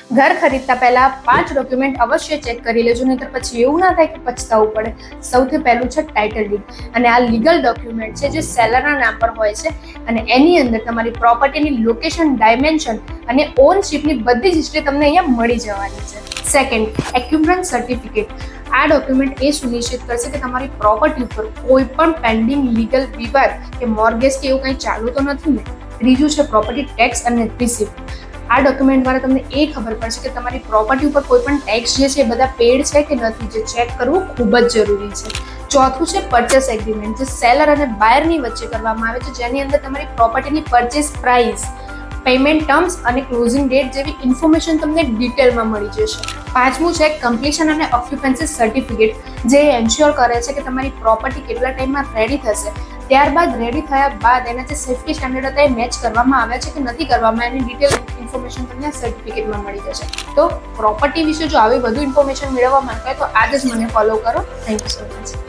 ઘર ખરીદતા પહેલા 5 ડોક્યુમેન્ટ અવશ્ય ચેક કરી લેજો, નહીંતર પછી એવું ના થાય કે પછતાવું પડે. સૌથી પહેલું છે ટાઇટલ ડીડ, અને આ લીગલ ડોક્યુમેન્ટ છે જે સેલરના નામ પર હોય છે અને એની અંદર તમારી પ્રોપર્ટીની લોકેશન, ડાયમેન્શન અને ઓનશિપની બધી જ હિસ્ટ્રી તમને અહીંયા મળી જવાની છે. Second, occupancy certificate. આ ડોક્યુમેન્ટ એ સુનિશ્ચિત કરશે કે તમારી પ્રોપર્ટી ઉપર કોઈ પણ પેન્ડિંગ લીગલ વિવાદ કે મોર્ગેજ કે એવું કંઈ ચાલુ તો નથી ને. ત્રીજું છે પ્રોપર્ટી ટેક્સ અને રિસિપ્ટ. આ ડોક્યુમેન્ટ દ્વારા તમને એ ખબર પડશે કે તમારી પ્રોપર્ટી ઉપર કોઈ પણ ટેક્સ જે છે એ બધા પેડ છે કે નથી, જે ચેક કરવું ખૂબ જ જરૂરી છે. ચોથું છે પરચેસ એગ્રીમેન્ટ, જે સેલર અને બાયરની વચ્ચે કરવામાં આવે છે, જેની અંદર તમારી પ્રોપર્ટીની પરચેસ પ્રાઇસ, પેમેન્ટ ટર્મ્સ અને ક્લોઝિંગ ડેટ જેવી ઇન્ફોર્મેશન તમને ડિટેલમાં મળી જશે. પાંચમું છે કમ્પ્લીશન અને ઓક્યુપન્સી સર્ટિફિકેટ, જે એન્શ્યોર કરે છે કે તમારી પ્રોપર્ટી કેટલા ટાઈમમાં રેડી થશે. ત્યારબાદ રેડી થયા બાદ એના જે સેફ્ટી સ્ટેન્ડર્ડ હતા એ મેચ કરવામાં આવ્યા છે કે નથી કરવામાં, એની ડિટેલ ઇન્ફોર્મેશન તમને સર્ટિફિકેટમાં મળી જશે. તો પ્રોપર્ટી વિશે જો આવી વધુ ઇન્ફોર્મેશન મેળવવા માંગતા હોય તો આજે જ મને ફોલો કરો. Thank you so much.